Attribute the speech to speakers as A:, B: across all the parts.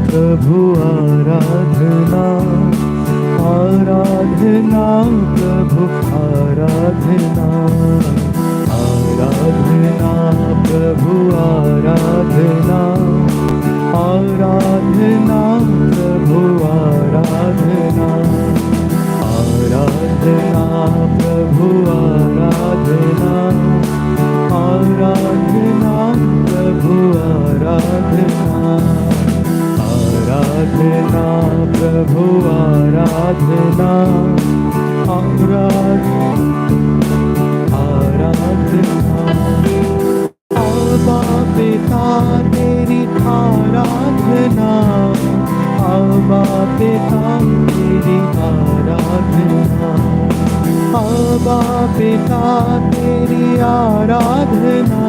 A: प्रभु आराधना, आराधना प्रभु आराधना, आराधना प्रभु आराधना, आराधना प्रभु आराधना, आराधना प्रभु आराधना, आराधना प्रभु आराधना, आराधना प्रभु आराधना, आराधना। अब्बा पिता तेरी आराधना, अब्बा पिता तेरी आराधना, अब्बा पिता तेरी आराधना,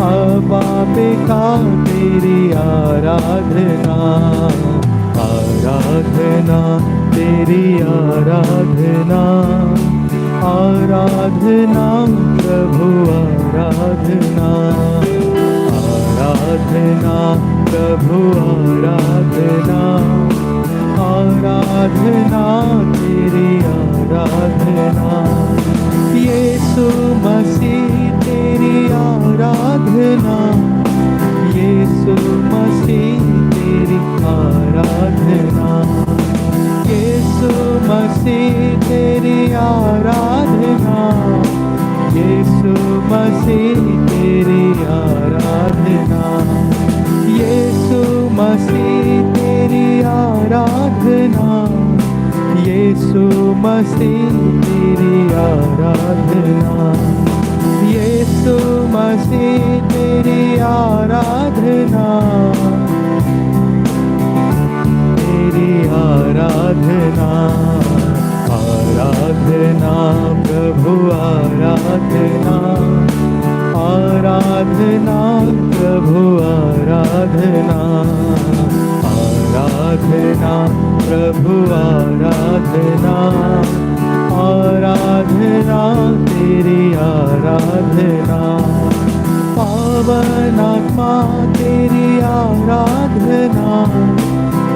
A: अब्बा पिता तेरी आराधना, आराधना तेरी आराधना, आराधना प्रभु आराधना, आराधना प्रभु आराधना, आराधना तेरी आराधना। यीशु मसीह तेरी आराधना, यीशु मसीह तेरी आराधना, यीशु मसीह तेरी आराधना, यीशु मसीह तेरी आराधना, यीशु मसीह तेरी आराधना, यीशु मसीह तेरी आराधना, यीशु मसीह तेरी आराधना, तेरी आराधना, आराधना प्रभु आराधना, आराधना प्रभु आराधना, आराधना प्रभु आराधना, आराधना तेरी आराधना। पावन आत्मा तेरी आराधना,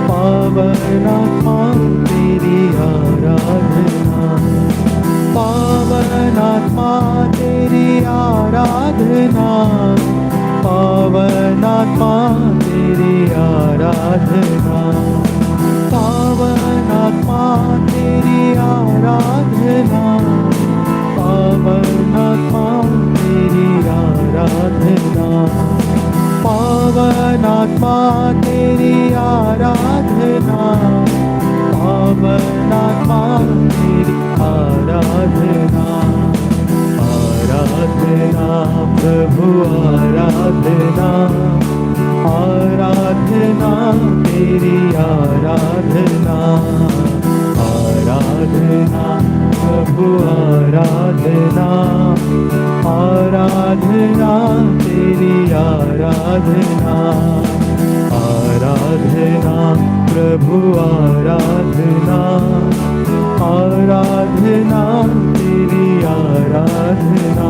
A: पावन आत्मा तेरी आराधना, पावन आत्मा तेरी आराधना, पावन आत्मा तेरी आराधना, पावन आत्मा तेरी आराधना, पावन आत्मा तेरी आराधना, पावन आत्मा तेरी आराधना, पावन आत्मा तेरी आराधना, आराधना प्रभु आराधना, आराधना तेरी आराधना, आराधना प्रभु आराधना, आराधना तेरी आराधना, आराधना प्रभु आराधना, आराधना तेरी आराधना,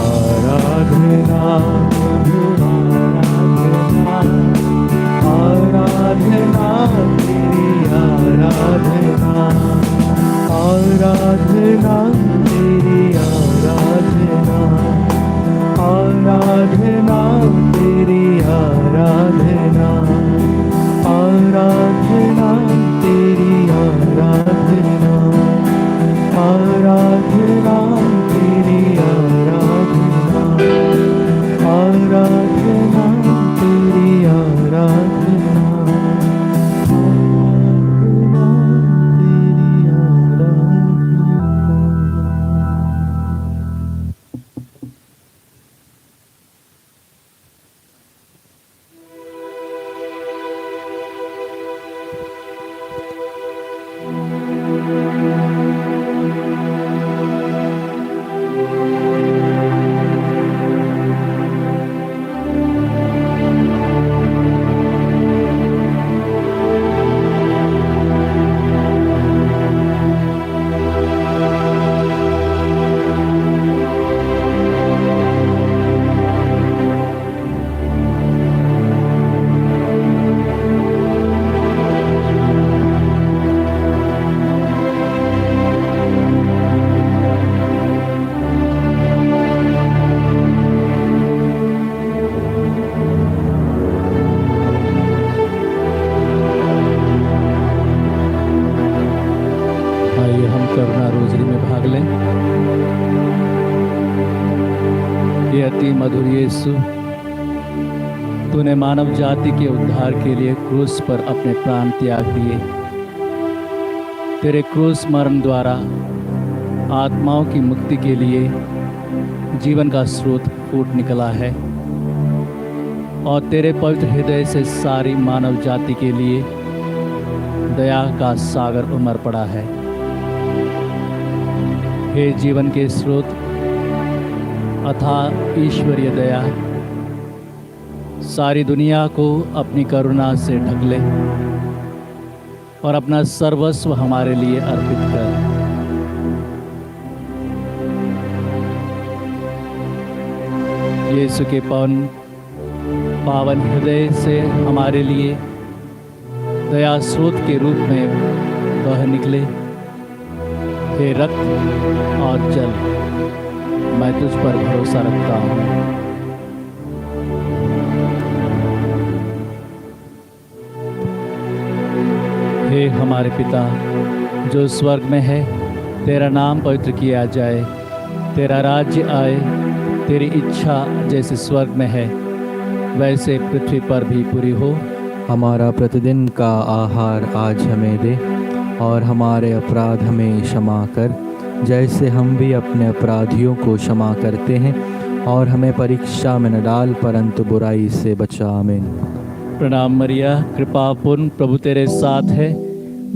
A: आराधना प्रभु आराधना, आराधना तेरी आराधना, आराधना तेरी आराधना, आराधना तेरी आराधना, आराधना तेरी आराधना, आराधना तेरी आराधना, आराधना
B: यीशु, तूने मानव जाति के उद्धार के लिए क्रूस पर अपने प्राण त्याग दिए। तेरे क्रूस मरण द्वारा आत्माओं की मुक्ति के लिए जीवन का स्रोत फूट निकला है और तेरे पवित्र हृदय से सारी मानव जाति के लिए दया का सागर उमड़ पड़ा है। हे जीवन के स्रोत, अथाह ईश्वरीय दया, सारी दुनिया को अपनी करुणा से ढक ले और अपना सर्वस्व हमारे लिए अर्पित कर। यीशु के पावन हृदय से हमारे लिए दया स्रोत के रूप में बह निकले। हे रक्त और जल, मैं तुझ पर भरोसा रखता हूँ। हे हमारे पिता जो स्वर्ग में है, तेरा नाम पवित्र किया जाए, तेरा राज्य आए, तेरी इच्छा जैसे स्वर्ग में है वैसे पृथ्वी पर भी पूरी हो।
A: हमारा प्रतिदिन का आहार आज हमें दे और हमारे अपराध हमें क्षमा कर, जैसे हम भी अपने अपराधियों को क्षमा करते हैं, और हमें परीक्षा में न डाल परंतु बुराई से बचा। आमीन।
B: प्रणाम मरिया, कृपा पूर्ण, प्रभु तेरे साथ है,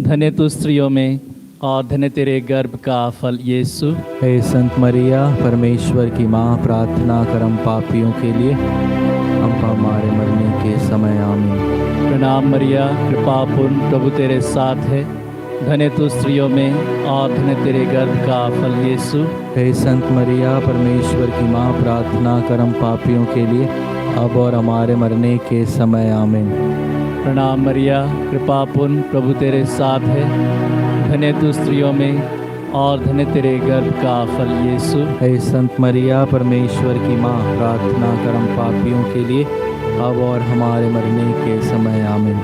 B: धन्य तू स्त्रियों में और धन्य तेरे गर्भ का फल यीशु।
A: हे संत मरिया, परमेश्वर की माँ, प्रार्थना कर हम पापियों के लिए, हम हमारे मरने के समय। आमीन।
B: प्रणाम मरिया, कृपा पूर्ण, प्रभु तेरे साथ है, धन्य तू स्त्रियों में और धन्य तेरे गर्भ का फल यीशु।
A: हे संत मरिया, परमेश्वर की माँ, प्रार्थना कर हम पापियों के लिए, अब और हमारे मरने के समय। आमीन।
B: प्रणाम मरिया, कृपा पूर्ण, प्रभु तेरे साथ है, धन्य तू स्त्रियों में और धन्य तेरे गर्भ का फल यीशु।
A: हे संत मरिया, परमेश्वर की माँ, प्रार्थना कर हम पापियों के लिए, अब और हमारे मरने के समय। आमीन।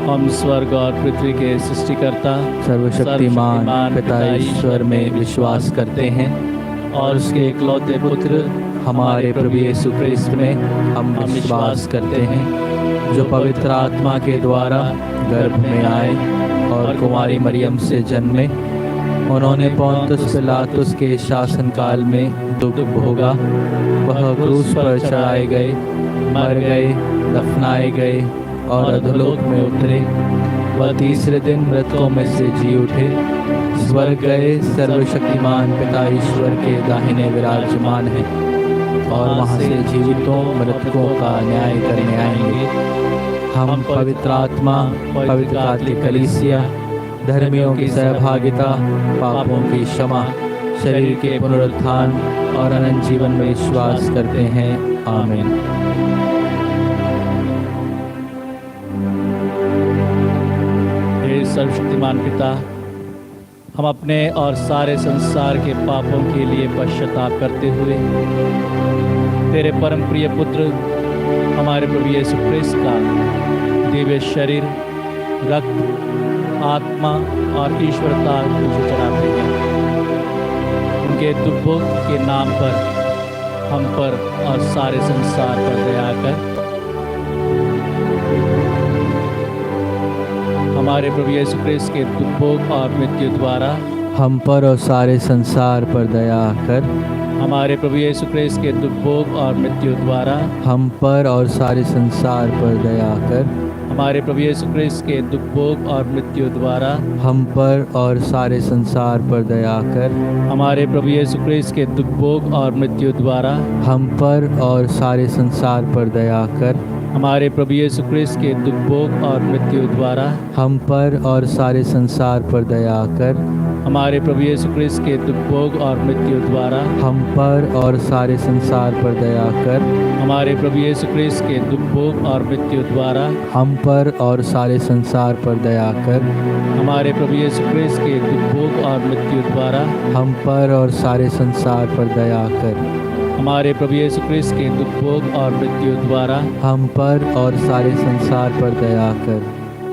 B: हम स्वर्ग और पृथ्वी के सृष्टिकर्ता
A: सर्वशक्तिमान पिता ईश्वर में विश्वास करते हैं
B: और उसके इकलौते पुत्र
A: हमारे प्रभु यीशु ख्रिस्त में हम विश्वास करते हैं, जो पवित्र आत्मा के द्वारा गर्भ में आए और कुमारी मरियम से जन्मे। उन्होंने पोंतुस पिलातुस के शासनकाल में दुख भोगा, वह क्रूस पर चढ़ाए गए, मर गए, दफनाए गए और अधोलोक में उतरे। वह तीसरे दिन मृतकों में से जी उठे, स्वर्ग गए, सर्वशक्तिमान पिता ईश्वर के दाहिने विराजमान है और वहाँ से जीवितों मृतकों का न्याय करने आएंगे। हम पवित्र आत्मा, पवित्र कैथोलिक कलीसिया, धर्मियों की सहभागिता, पापों की क्षमा, शरीर के पुनरुत्थान और अनंत जीवन में विश्वास करते हैं। आमीन।
B: हे सर्वशक्तिमान पिता, हम अपने और सारे संसार के पापों के लिए पश्चाताप करते हुए तेरे परम प्रिय पुत्र हमारे प्रभु यीशु ख्रिस्त का दिव्य शरीर, रक्त, आत्मा और ईश्वरता तुझे चढ़ाते हैं। उनके दुर्भोग के नाम पर हम पर और सारे संसार पर दया कर। हमारे प्रभु यीशु ख्रिस्त के दुर्भोग और मृत्यु द्वारा
A: हम पर और सारे संसार पर दया कर।
B: हमारे प्रभु यीशु ख्रिस्त के दुर्भोग और मृत्यु द्वारा
A: हम पर और सारे संसार पर दया कर।
B: हमारे प्रभु यीशु ख्रिस्त के दुर्भोग और मृत्यु द्वारा
A: हम पर और सारे संसार पर दया कर।
B: हमारे प्रभु यीशु ख्रिस्त के दुर्भोग और मृत्यु द्वारा
A: हम पर और सारे संसार पर दया कर।
B: हमारे प्रभु यीशु ख्रिस्त के दुर्भोग और मृत्यु द्वारा
A: हम पर और सारे संसार पर दया कर।
B: हमारे प्रभु यीशु ख्रिस्त के दुर्भोग और मृत्यु द्वारा
A: हम पर और सारे संसार पर दया कर।
B: हमारे प्रभु यीशु ख्रिस्त के दुर्भोग और मृत्यु द्वारा
A: हम पर और सारे संसार पर दया कर।
B: हमारे प्रभु यीशु ख्रिस्त के दुर्भोग और मृत्यु द्वारा
A: हम पर और सारे संसार पर दया कर।
B: हमारे प्रभु यीशु ख्रिस्त के दुर्भोग और मृत्यु द्वारा
A: हम पर और सारे संसार पर दया कर।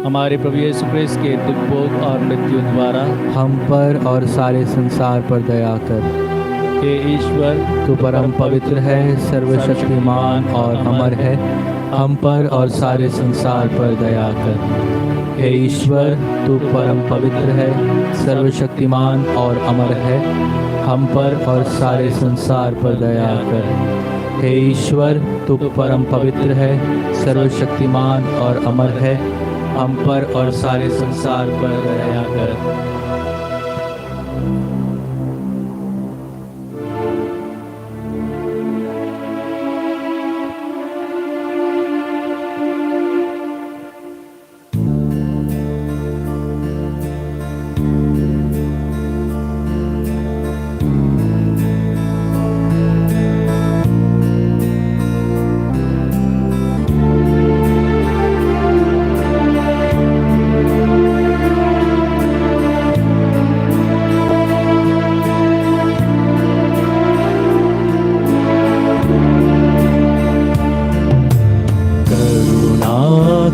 B: हमारे प्रभु यीशु ख्रिस्त के दुर्भोग और मृत्यु द्वारा
A: हम पर और सारे संसार पर दया कर।
B: हे ईश्वर,
A: तू परम पवित्र है, सर्वशक्तिमान और अमर है, हम पर और सारे संसार पर दया कर। हे ईश्वर, तू परम पवित्र है, सर्वशक्तिमान और अमर है, हम पर और सारे संसार पर दया कर। हे ईश्वर, तू परम पवित्र है, सर्वशक्तिमान और अमर है, हम पर और सारे संसार पर दया कर।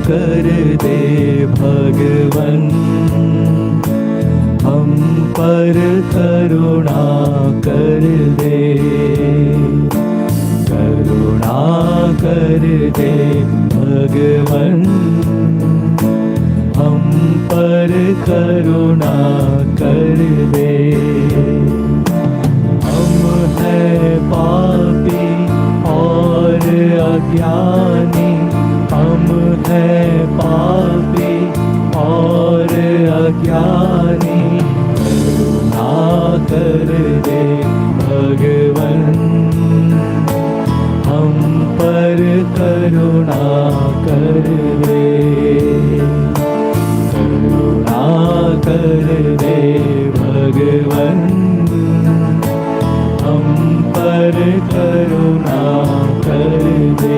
A: कर दे भगवन, हम पर करुणा कर दे, करुणा कर दे भगवन, हम पर करुणा कर दे। हम हैं पापी और अज्ञानी, हम हैं पापी और अज्ञानी, करुणा कर दे भगवन, हम पर करुणा कर दे, करुणा कर दे भगवन, हम पर करुणा कर दे।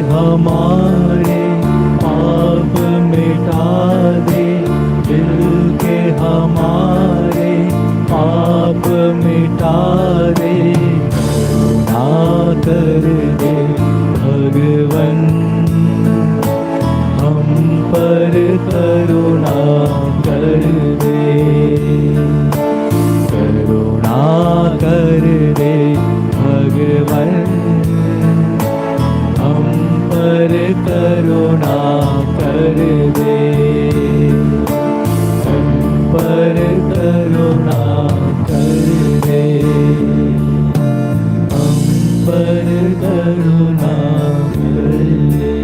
A: हमारे पाप मिटा दे, दिल के हमारे पाप मिटा दे, करुणा कर दे भगवन, हम पर करुणा कर दे, करुणा कर दे भगवन, पर करुणा कर दे, हम पर करुणा कर दे, हम पर करुणा कर दे।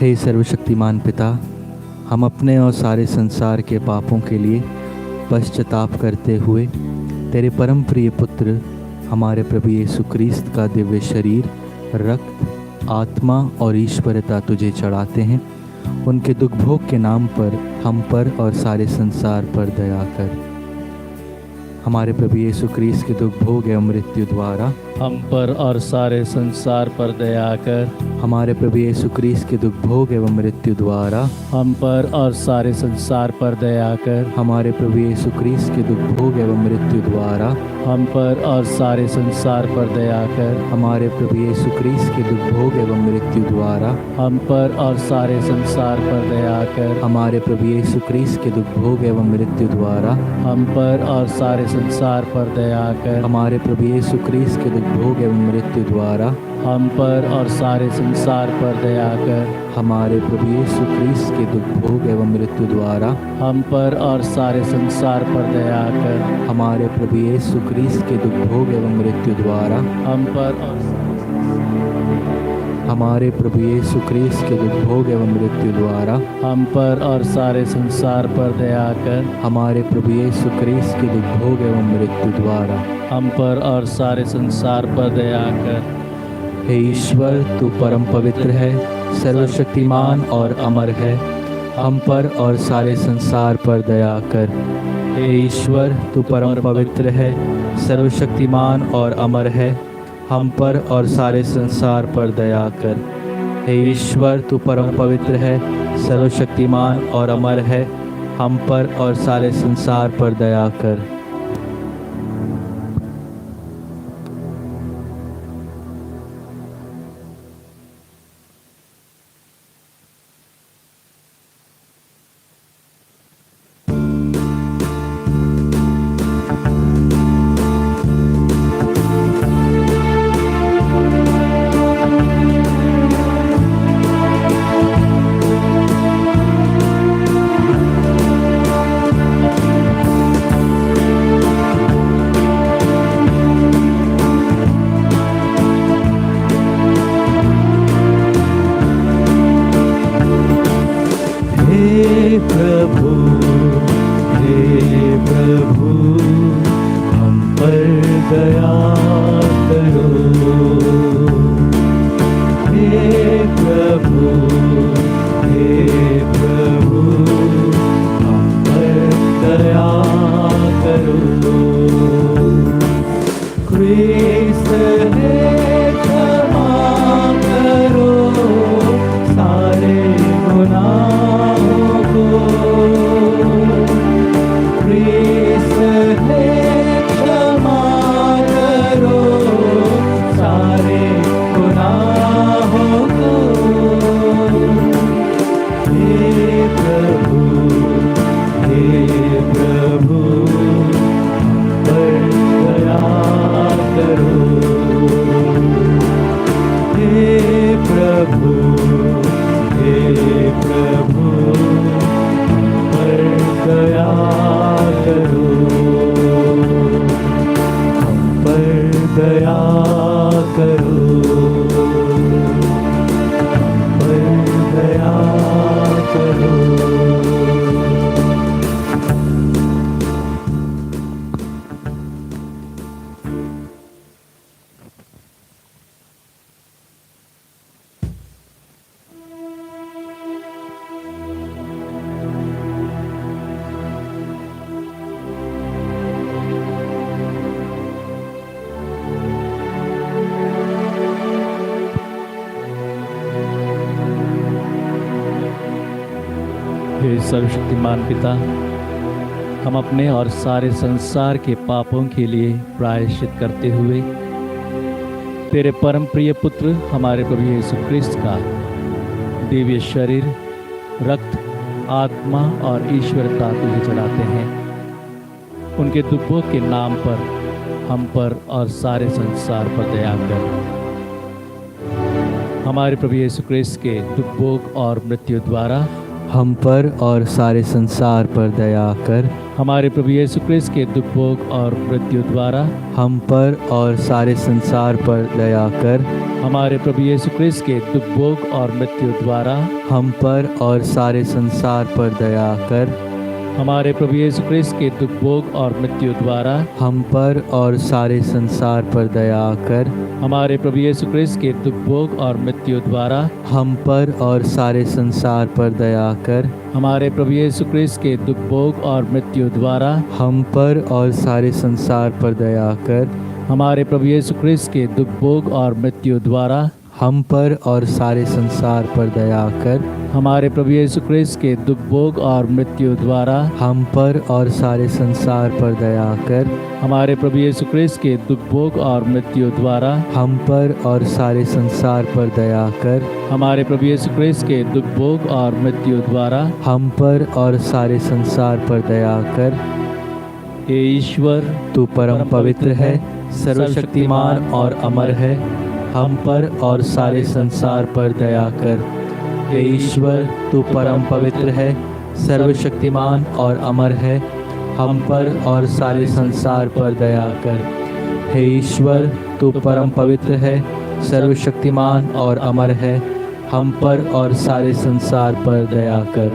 A: हे सर्वशक्तिमान पिता, हम अपने और सारे संसार के पापों के लिए पश्चाताप करते हुए तेरे परम प्रिय पुत्र हमारे प्रभु यीशु क्रिस्त का दिव्य शरीर, रक्त, आत्मा और ईश्वरता तुझे चढ़ाते हैं। उनके दुख भोग के नाम पर हम पर और सारे संसार पर दया कर। हमारे प्रभु यीशु क्रिस्त के दुख भोग एवं मृत्यु द्वारा
B: हम पर और सारे संसार पर दया कर।
A: हमारे प्रभु यीशु क्रिस्त के दुख भोग एवं मृत्यु द्वारा
B: हम पर और सारे संसार पर दया कर।
A: हमारे प्रभु यीशु क्रिस्त के दुख भोग एवं मृत्यु द्वारा
B: हम पर और सारे संसार पर दया कर।
A: हमारे प्रभु यीशु क्रिस्त के दुख भोग एवं मृत्यु द्वारा
B: हम पर और सारे संसार पर दया कर।
A: हमारे प्रभु यीशु क्रिस्त के दुख भोग एवं मृत्यु द्वारा
B: हम पर और सारे संसार पर दया कर।
A: हमारे प्रभु यीशु क्रिस्त के दुख भोग एवं मृत्यु द्वारा
B: हम पर और सारे संसार पर दया कर।
A: हमारे प्रभु यीशु क्रिस्त के दुख भोग एवं मृत्यु द्वारा
B: हम पर और सारे संसार पर दया कर।
A: हमारे प्रभु यीशु क्रिस्त के दुख भोग एवं मृत्यु द्वारा
B: हम पर और
A: हमारे प्रभु यीशु क्रिस्त के दुख भोग एवं मृत्यु द्वारा
B: हम पर और सारे संसार पर दया कर।
A: हमारे प्रभु यीशु क्रिस्त के दुख भोग एवं मृत्यु द्वारा
B: हम पर और सारे संसार पर दया कर।
A: हे ईश्वर, तू परम पवित्र है, सर्वशक्तिमान और अमर है। हम पर और सारे संसार पर दया कर। हे ईश्वर, तू परम पवित्र है, सर्वशक्तिमान और अमर है। हम पर और सारे संसार पर दया कर। हे ईश्वर, तू परम पवित्र है, सर्वशक्तिमान और अमर है। हम पर और सारे संसार पर दया कर।
B: हे सर्वशक्तिमान पिता, हम अपने और सारे संसार के पापों के लिए प्रायश्चित करते हुए तेरे परम प्रिय पुत्र हमारे प्रभु यीशु क्रिस्त का दिव्य शरीर, रक्त, आत्मा और ईश्वरता तुझे चढ़ाते हैं। उनके दुखों के नाम पर हम पर और सारे संसार पर दया कर। हमारे प्रभु यीशु क्रिस्त के दुख भोग और मृत्यु द्वारा
A: हम पर और सारे संसार पर दया कर।
B: हमारे प्रभु यीशु क्रिस्त के दुख भोग और मृत्यु द्वारा
A: हम पर और सारे संसार पर दया कर।
B: हमारे प्रभु यीशु क्रिस्त के दुख भोग और मृत्यु द्वारा
A: हम पर और सारे संसार पर दया कर।
B: हमारे प्रभु यीशु क्रिस्त के दुख भोग और मृत्यु द्वारा
A: हम पर और सारे संसार पर दया कर।
B: हमारे प्रभु यीशु क्रिस्त के दुख भोग और मृत्यु द्वारा
A: हम पर और सारे संसार पर दया कर।
B: हमारे प्रभु यीशु क्रिस्त के दुख भोग और मृत्यु द्वारा
A: हम पर और सारे संसार पर दया कर।
B: हमारे प्रभु यीशु क्रिस्त के दुख भोग और मृत्यु द्वारा
A: हम पर और सारे संसार पर दया कर।
B: हमारे प्रभु यीशु क्रिस्त के दुख भोग और मृत्यु द्वारा
A: हम पर और सारे संसार पर दया कर।
B: हमारे प्रभु यीशु क्रिस्त के दुख भोग और मृत्यु द्वारा
A: हम पर और सारे संसार पर दया कर।
B: हमारे प्रभु यीशु क्रिस्त के दुख भोग और मृत्यु द्वारा
A: हम पर और सारे संसार पर दया कर।
B: हे ईश्वर,
A: तू परम पवित्र है, सर्वशक्तिमान और अमर है। हम पर और सारे संसार पर दया कर। हे ईश्वर, तू परम पवित्र है, सर्वशक्तिमान और अमर है। हम पर और सारे संसार पर दया कर। हे ईश्वर, तू परम पवित्र है, सर्वशक्तिमान और अमर है। हम पर और सारे संसार पर दया कर।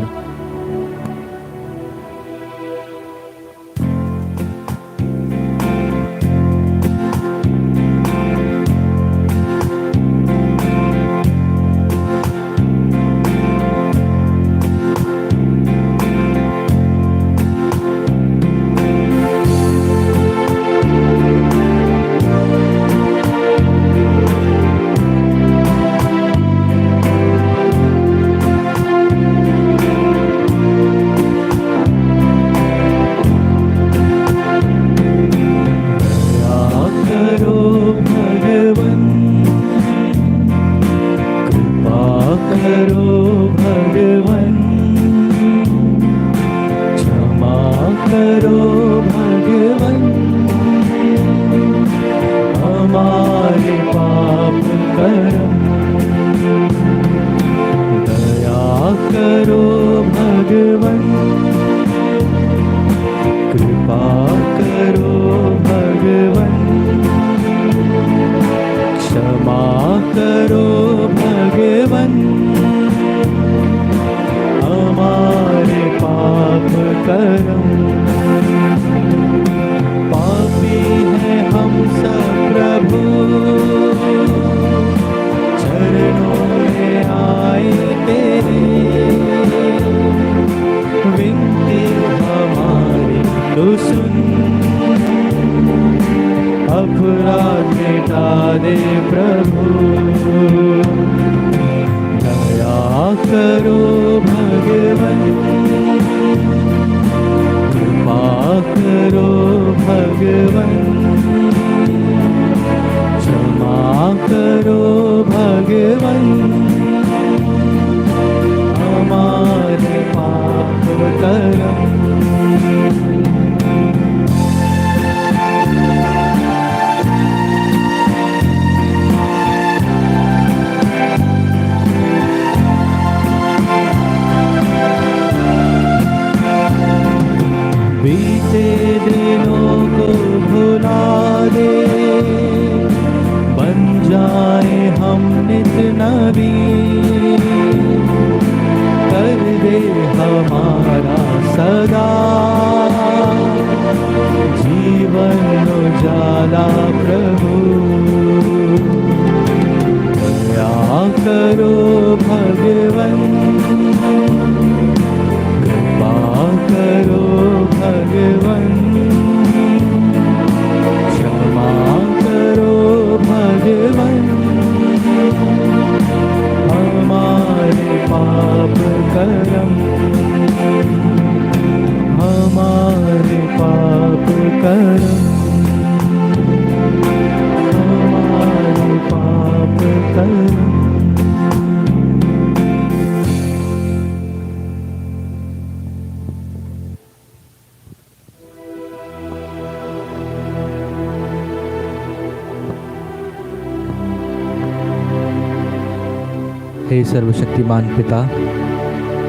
A: हे सर्वशक्तिमान पिता,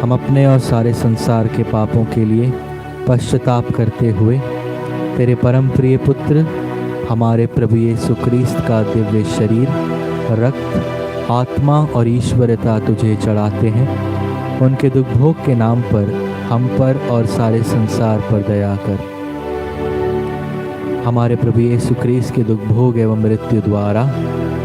A: हम अपने और सारे संसार के पापों के लिए पश्चाताप करते हुए तेरे परम प्रिय पुत्र हमारे प्रभु यीशु क्रिस्त का दिव्य शरीर, रक्त, आत्मा और ईश्वरता तुझे चढ़ाते हैं। उनके दुख भोग के नाम पर हम पर और सारे संसार पर दया कर। हमारे प्रभु यीशु क्रिस्त के दुख भोग एवं मृत्यु द्वारा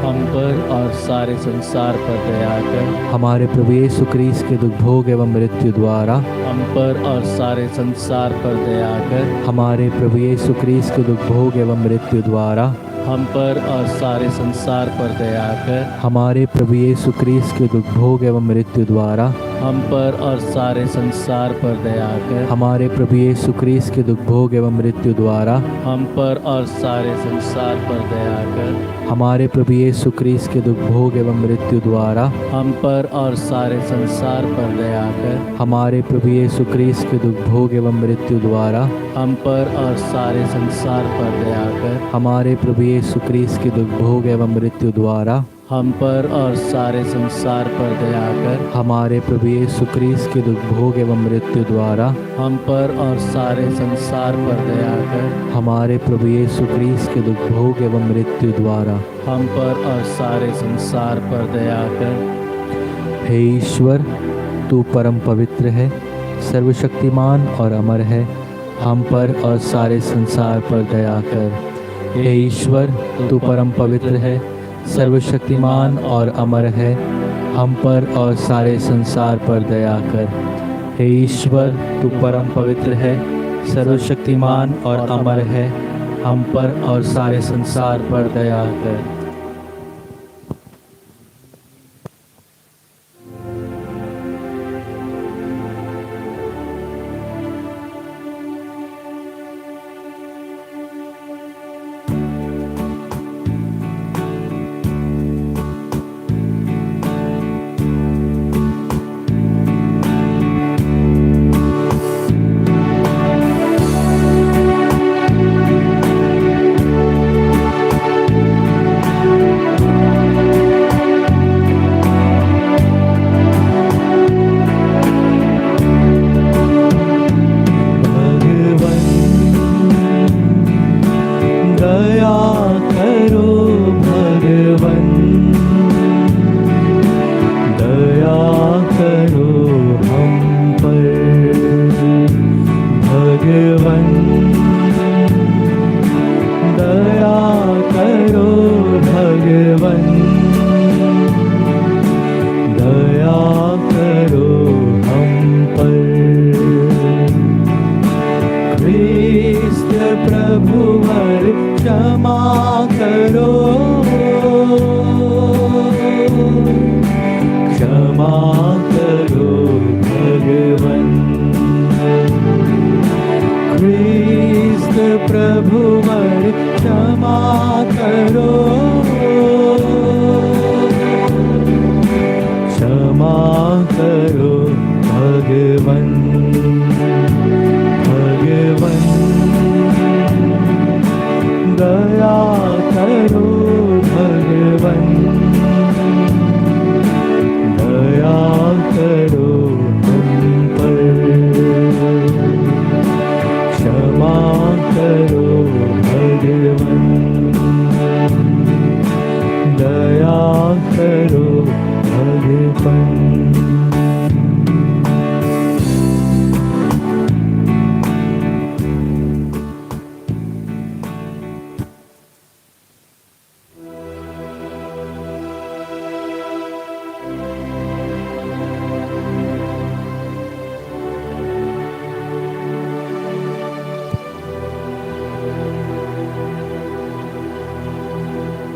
B: हम पर और सारे संसार पर दया कर।
A: हमारे प्रभु यीशु क्रिस्त के दुख भोग एवं मृत्यु द्वारा
B: हम पर और सारे संसार पर दया कर।
A: हमारे प्रभु यीशु क्रिस्त के दुख भोग एवं मृत्यु द्वारा
B: हम पर और सारे संसार पर दया कर।
A: हमारे प्रभु यीशु क्रिस्त के दुख भोग एवं मृत्यु द्वारा
B: हम पर और सारे संसार पर दया कर।
A: हमारे प्रभु यीशु क्रिस्त के दुख भोग एवं मृत्यु द्वारा
B: हम पर और सारे संसार पर दया कर।
A: हमारे प्रभु यीशु क्रिस्त के दुख भोग एवं मृत्यु द्वारा
B: हम पर और सारे संसार पर दया कर।
A: हमारे प्रभु यीशु क्रिस्त के दुख भोग एवं मृत्यु द्वारा
B: हम पर और सारे संसार पर दया कर।
A: हमारे प्रभु यीशु क्रिस्त के दुख भोग एवं मृत्यु द्वारा
B: हम पर और सारे संसार पर दया कर।
A: हमारे प्रभु यीशु क्रिस्त के दुख भोग एवं मृत्यु द्वारा
B: हम पर और सारे संसार पर दया कर।
A: हमारे प्रभु यीशु क्रिस्त के दुख भोग एवं मृत्यु द्वारा
B: हम पर और सारे संसार पर दया कर।
A: हे ईश्वर, तू परम पवित्र है, सर्वशक्तिमान और अमर है, हम पर और सारे संसार पर दया कर। हे ईश्वर, तू परम पवित्र है, सर्वशक्तिमान और अमर है, हम पर और सारे संसार पर दया कर। हे ईश्वर, तू परम पवित्र है, सर्वशक्तिमान और अमर है, हम पर और सारे संसार पर दया कर।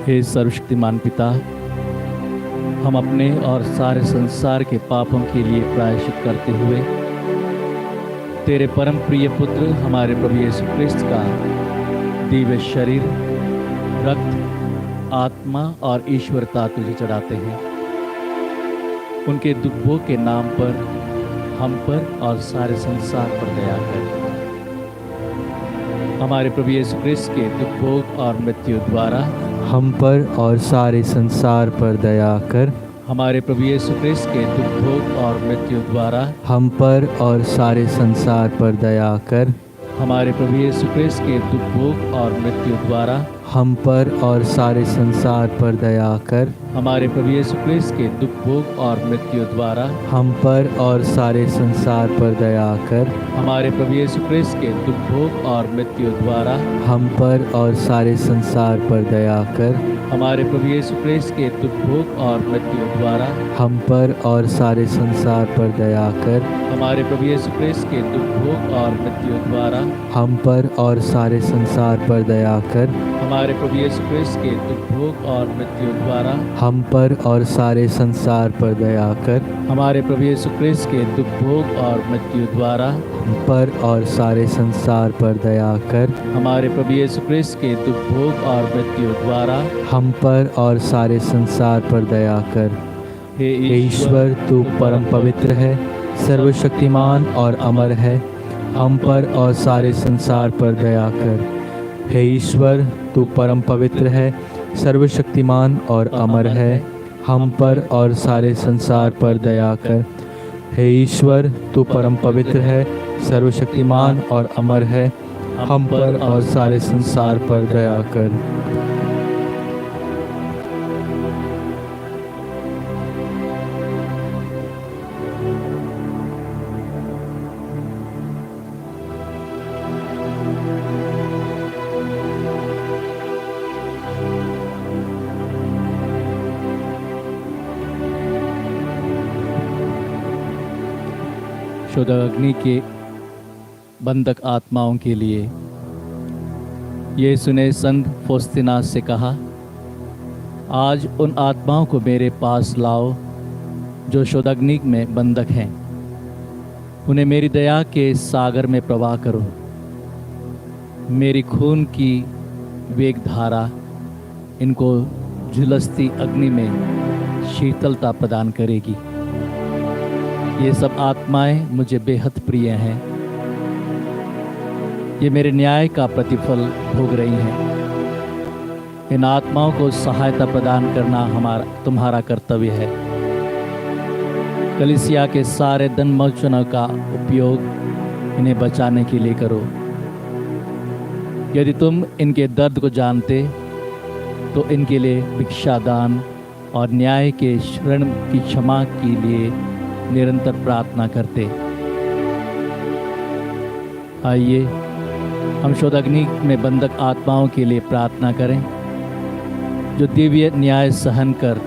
B: हे सर्वशक्तिमान पिता, हम अपने और सारे संसार के पापों के लिए प्रायश्चित करते हुए तेरे परम प्रिय पुत्र हमारे प्रभु यीशु क्रिस्त का दिव्य शरीर, रक्त, आत्मा और ईश्वरता तुझे चढ़ाते हैं। उनके दुख भोग के नाम पर हम पर और सारे संसार पर दया कर। हमारे प्रभु यीशु क्रिस्त के दुख भोग और मृत्यु द्वारा
A: हम पर और सारे संसार पर दया कर।
B: हमारे प्रभु यीशु क्रिस्त के दुख भोग और मृत्यु द्वारा
A: हम पर और सारे संसार पर दया कर।
B: हमारे प्रभु यीशु क्रिस्त के दुख भोग और मृत्यु द्वारा
A: हम पर और सारे संसार पर दया कर।
B: हमारे प्रभु यीशु क्रिस्त के दुख भोग और मृत्यु द्वारा
A: हम पर और सारे संसार पर दया कर।
B: हमारे प्रभु यीशु क्रिस्त के दुख भोग और मृत्यु द्वारा
A: हम पर और सारे संसार पर दया कर।
B: हमारे प्रभु यीशु क्रिस्त के दुख भोग और मृत्यु द्वारा
A: हम पर और सारे संसार पर दया कर।
B: हमारे प्रभु यीशु क्रिस्त के दुख भोग और मृत्यु द्वारा
A: हम पर और सारे संसार पर दया कर।
B: हमारे प्रभु यीशु क्रिस्त के दुख भोग और मृत्यु द्वारा
A: हम पर और सारे संसार पर दया कर।
B: हमारे प्रभु यीशु क्रिस्त के दुख भोग और मृत्यु द्वारा
A: हम पर और सारे संसार पर दया कर।
B: हमारे प्रभु यीशु क्रिस्त के दुख भोग और मृत्यु द्वारा
A: हम पर और सारे संसार पर दया कर।
B: हे
A: हे ईश्वर, तू परम पवित्र है, सर्वशक्तिमान और अमर है। हम पर और सारे संसार पर दया कर। हे ईश्वर, तू परम पवित्र है, सर्वशक्तिमान और अमर है। हम पर और सारे संसार पर दया कर। हे ईश्वर, तू परम पवित्र है, सर्वशक्तिमान और अमर है। हम पर और सारे संसार पर दया कर।
B: शुद्ध अग्नि के बंधक आत्माओं के लिए यीशु ने संत फौस्तीना से कहा, आज उन आत्माओं को मेरे पास लाओ जो शुद्ध अग्नि में बंधक हैं। उन्हें मेरी दया के सागर में प्रवाह करो। मेरी खून की वेग धारा इनको झुलसती अग्नि में शीतलता प्रदान करेगी। ये सब आत्माएं मुझे बेहद प्रिय हैं। ये मेरे न्याय का प्रतिफल भोग रही हैं। इन आत्माओं को सहायता प्रदान करना तुम्हारा कर्तव्य है। कलीसिया के सारे धन मोचनों का उपयोग इन्हें बचाने के लिए करो। यदि तुम इनके दर्द को जानते तो इनके लिए भिक्षादान और न्याय के शरण की क्षमा के लिए निरंतर प्रार्थना करते। आइए हम शुद्ध अग्नि में बंधक आत्माओं के लिए प्रार्थना करें, जो दिव्य न्याय सहन कर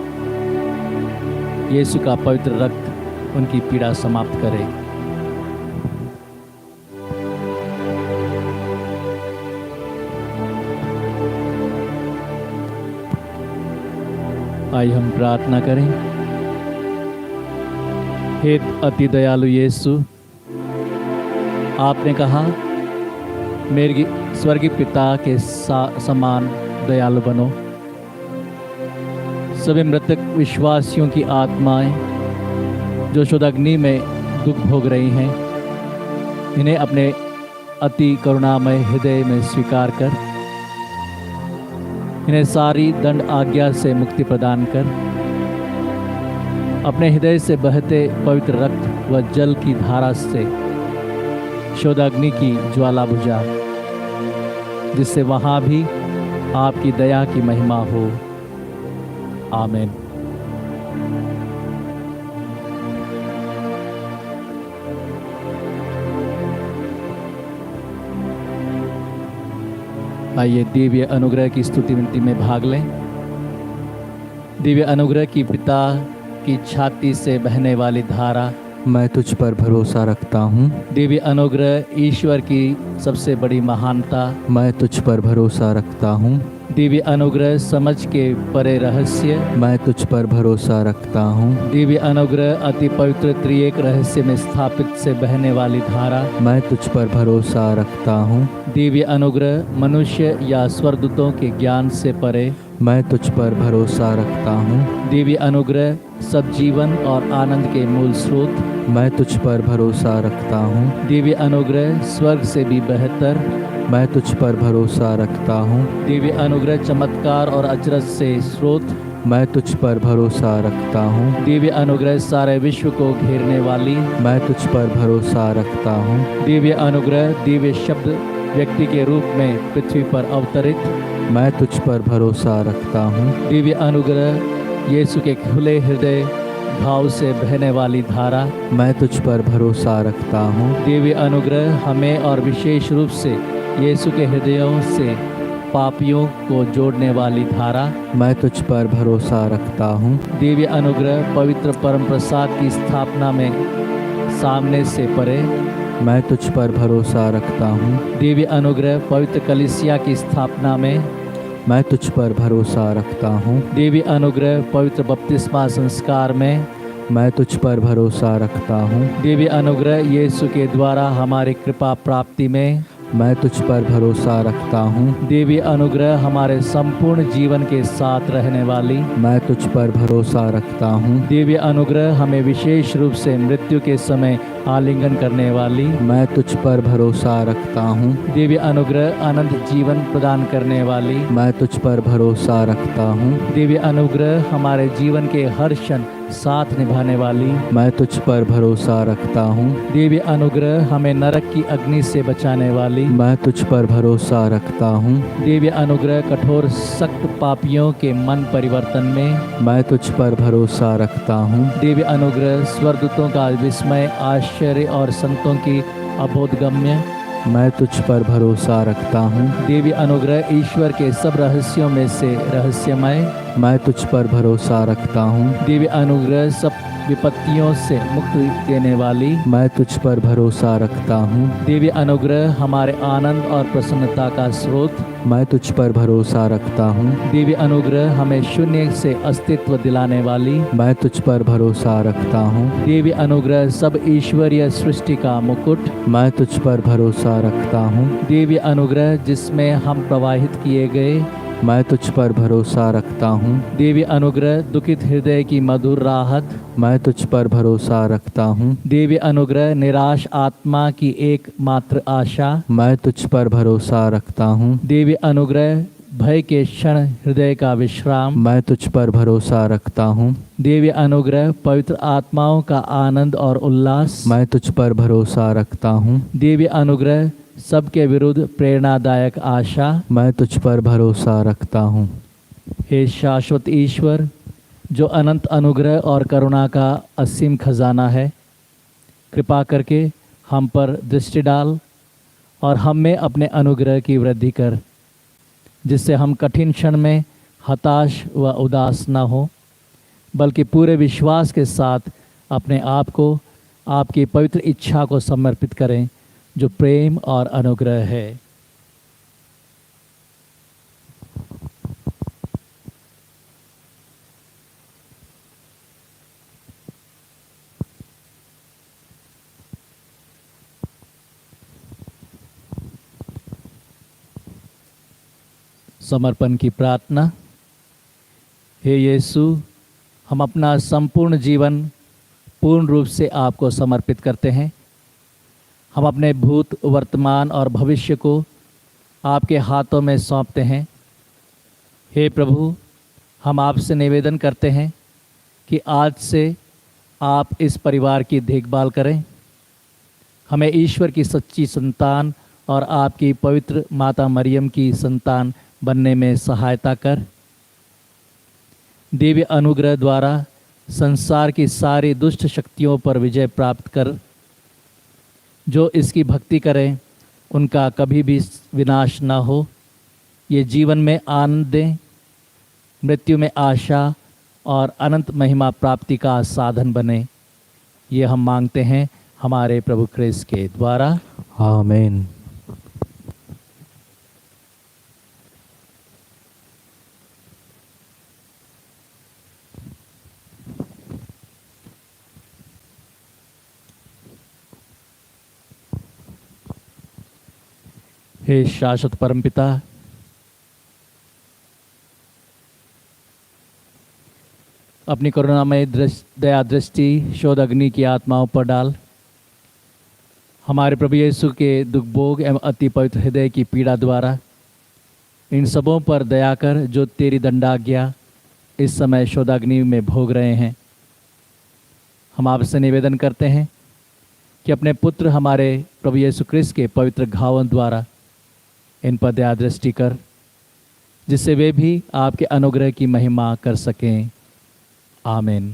B: यीशु का पवित्र रक्त उनकी पीड़ा समाप्त करे। आइए हम प्रार्थना करें। हे अति दयालु यीशु, आपने कहा, मेरे स्वर्गीय पिता के समान दयालु बनो। सभी मृतक विश्वासियों की आत्माएं जो शुद्ध अग्नि में दुख भोग रही हैं, इन्हें अपने अति करुणामय हृदय में स्वीकार कर इन्हें सारी दंड आज्ञा से मुक्ति प्रदान कर अपने हृदय से बहते पवित्र रक्त व जल की धारा से शुद्ध अग्नि की ज्वाला बुझा, जिससे वहाँ भी आपकी दया की महिमा हो। आमीन। आइए दिव्य अनुग्रह की स्तुति विनती में भाग लें। दिव्य अनुग्रह की पिता की छाती से बहने वाली धारा,
A: मैं तुझ पर भरोसा रखता हूँ।
B: दिव्य अनुग्रह ईश्वर की सबसे बड़ी महानता,
A: मैं तुझ पर भरोसा रखता हूँ।
B: दिव्य अनुग्रह समझ के परे रहस्य,
A: मैं तुझ पर भरोसा रखता हूँ।
B: दिव्य अनुग्रह अति पवित्र त्रिएक रहस्य में स्थापित से बहने वाली धारा,
A: मैं तुझ पर भरोसा रखता हूँ।
B: दिव्य अनुग्रह मनुष्य या स्वर्गदूतों के ज्ञान से परे,
A: मैं तुझ पर भरोसा रखता हूँ।
B: दिव्य अनुग्रह सब जीवन और आनंद के मूल स्रोत,
A: मैं तुझ पर भरोसा रखता हूँ।
B: दिव्य अनुग्रह स्वर्ग से भी बेहतर,
A: मैं तुझ पर भरोसा रखता हूँ।
B: दिव्य अनुग्रह चमत्कार और अचरज से स्रोत,
A: मैं तुझ पर भरोसा रखता हूँ।
B: दिव्य अनुग्रह सारे विश्व को घेरने वाली,
A: मैं तुझ पर भरोसा रखता हूँ।
B: दिव्य अनुग्रह दिव्य शब्द व्यक्ति के रूप में पृथ्वी पर अवतरित,
A: मैं तुझ पर भरोसा रखता हूँ।
B: दिव्य अनुग्रह यीशु के खुले हृदय भाव से बहने वाली धारा,
A: मैं तुझ पर भरोसा रखता हूँ।
B: दिव्य अनुग्रह हमें और विशेष रूप से यीशु के हृदयों से पापियों को जोड़ने वाली धारा,
A: मैं तुझ पर भरोसा रखता हूँ।
B: दिव्य अनुग्रह पवित्र परम प्रसाद की स्थापना में सामने से परे,
A: मैं तुझ पर भरोसा रखता हूँ।
B: दिव्य अनुग्रह पवित्र कलीसिया की स्थापना में,
A: मैं तुझ पर भरोसा रखता हूँ।
B: दिव्य अनुग्रह पवित्र बपतिस्मा संस्कार में,
A: मैं तुझ पर भरोसा रखता हूँ।
B: दिव्य अनुग्रह यीशु के द्वारा हमारी कृपा प्राप्ति में,
A: मैं तुझ पर भरोसा रखता हूँ।
B: दिव्य अनुग्रह हमारे संपूर्ण जीवन के साथ रहने वाली,
A: मैं तुझ पर भरोसा रखता हूँ।
B: दिव्य अनुग्रह हमें विशेष रूप से मृत्यु के समय आलिंगन करने वाली,
A: मैं तुझ पर भरोसा रखता हूँ।
B: दिव्य अनुग्रह अनंत जीवन प्रदान करने वाली,
A: मैं तुझ पर भरोसा रखता हूँ।
B: दिव्य अनुग्रह हमारे जीवन के हर क्षण साथ निभाने वाली,
A: मैं तुझ पर भरोसा रखता हूँ।
B: दिव्य अनुग्रह हमें नरक की अग्नि से बचाने वाली,
A: मैं तुझ पर भरोसा रखता हूँ।
B: दिव्य अनुग्रह कठोर सख्त पापियों के मन परिवर्तन में,
A: मैं तुझ पर भरोसा रखता हूँ।
B: दिव्य अनुग्रह स्वर्गदूतों का विस्मय आश्चर्य और संतों की अबोधगम्य,
A: मैं तुझ पर भरोसा रखता हूँ।
B: दिव्य अनुग्रह ईश्वर के सब रहस्यों में से रहस्यमय,
A: मैं तुझ पर भरोसा रखता हूँ।
B: दिव्य अनुग्रह सब विपत्तियों से मुक्ति देने वाली,
A: मैं तुझ पर भरोसा रखता हूँ।
B: दिव्य अनुग्रह हमारे आनंद और प्रसन्नता का स्रोत,
A: मैं तुझ पर भरोसा रखता हूँ।
B: दिव्य अनुग्रह हमें शून्य से अस्तित्व दिलाने वाली,
A: मैं तुझ पर भरोसा रखता हूँ।
B: दिव्य अनुग्रह सब ईश्वरीय सृष्टि का मुकुट,
A: मैं तुझ पर भरोसा रखता हूँ।
B: दिव्य अनुग्रह जिसमें हम प्रवाहित किए गए,
A: मैं तुझ पर भरोसा रखता हूँ।
B: दिव्य अनुग्रह दुखित हृदय की मधुर राहत,
A: मैं तुझ पर भरोसा रखता हूँ।
B: दिव्य अनुग्रह निराश आत्मा की एकमात्र आशा,
A: मैं तुझ पर भरोसा रखता हूँ।
B: दिव्य अनुग्रह भय के क्षण हृदय का विश्राम,
A: मैं तुझ पर भरोसा रखता हूँ।
B: दिव्य अनुग्रह पवित्र आत्माओं का आनंद और उल्लास,
A: मैं तुझ पर भरोसा रखता हूँ।
B: दिव्य अनुग्रह सबके विरुद्ध प्रेरणादायक आशा,
A: मैं तुझ पर भरोसा रखता हूँ।
B: हे शाश्वत ईश्वर जो अनंत अनुग्रह और करुणा का असीम खजाना है, कृपा करके हम पर दृष्टि डाल और हम में अपने अनुग्रह की वृद्धि कर, जिससे हम कठिन क्षण में हताश व उदास न हो, बल्कि पूरे विश्वास के साथ अपने आप को आपकी पवित्र इच्छा को समर्पित करें जो प्रेम और अनुग्रह है। समर्पण की प्रार्थना। हे यीशु, हम अपना संपूर्ण जीवन पूर्ण रूप से आपको समर्पित करते हैं। हम अपने भूत वर्तमान और भविष्य को आपके हाथों में सौंपते हैं। हे प्रभु, हम आपसे निवेदन करते हैं कि आज से आप इस परिवार की देखभाल करें, हमें ईश्वर की सच्ची संतान और आपकी पवित्र माता मरियम की संतान बनने में सहायता कर। दिव्य अनुग्रह द्वारा संसार की सारी दुष्ट शक्तियों पर विजय प्राप्त कर। जो इसकी भक्ति करें उनका कभी भी विनाश न हो, ये जीवन में आनंद दें, मृत्यु में आशा और अनंत महिमा प्राप्ति का साधन बने। ये हम मांगते हैं हमारे प्रभु क्रिस्त के द्वारा,
A: आमीन।
B: हे शाश्वत परमपिता, अपनी करुणामय दया दृष्टि शोध अग्नि की आत्माओं पर डाल। हमारे प्रभु यीशु के दुख भोग एवं अति पवित्र हृदय की पीड़ा द्वारा इन सबों पर दया कर जो तेरी दंडाज्ञा इस समय शोधाग्नि में भोग रहे हैं। हम आपसे निवेदन करते हैं कि अपने पुत्र हमारे प्रभु यीशु क्रिस्त के पवित्र घावों द्वारा इन पर दया दृष्टि कर, जिससे वे भी आपके अनुग्रह की महिमा कर सकें। आमीन।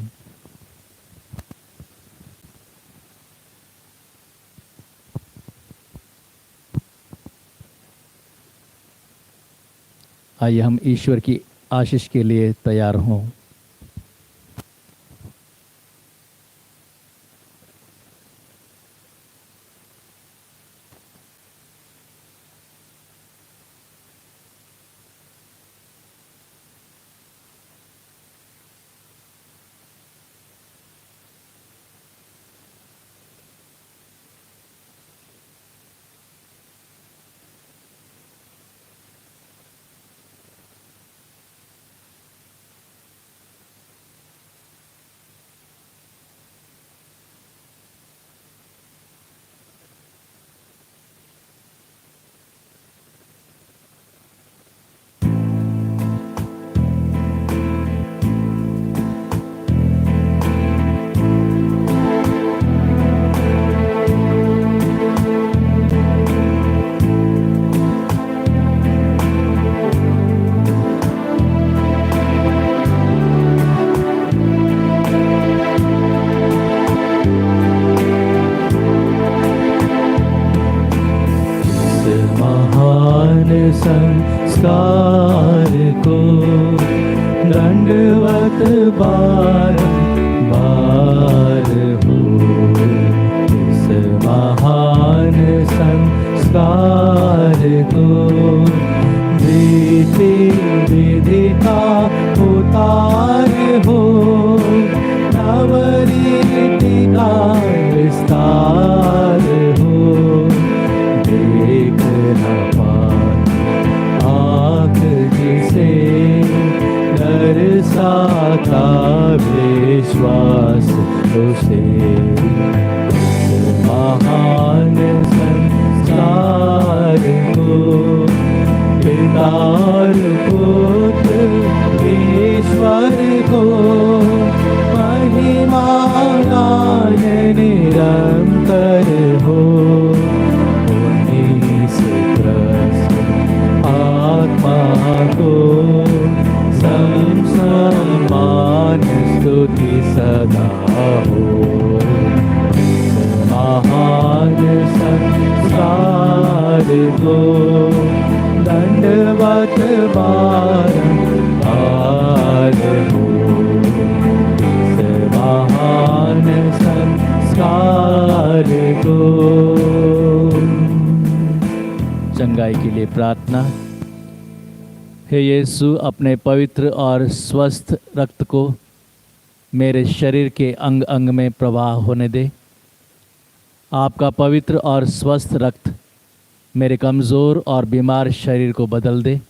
B: आइए हम ईश्वर की आशीष के लिए तैयार हों। संस्कार को दंडवत बारंबार हो। इस महान संस्कार को रीति विधि का उतार हो। नव रीति का विस्तार हो। देख न आँख जिसे दर्शाता विश्वास उसे। महान संस्कार को पिता पुत्र ईश्वर को महिमा गान निरंतर हो। आत्मा को सम्मान स्तुति सदा हो। महान संस्कार को दंडवत बारंबार हो। इस महान संस्कार को। चंगाई के लिए प्रार्थना। हे यीशु, अपने पवित्र और स्वस्थ रक्त को मेरे शरीर के अंग अंग में प्रवाह होने दे। आपका पवित्र और स्वस्थ रक्त मेरे कमज़ोर और बीमार शरीर को बदल दे।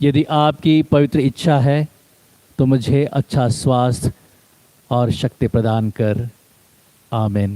B: यदि आपकी पवित्र इच्छा है तो मुझे अच्छा स्वास्थ्य और शक्ति प्रदान कर। आमीन।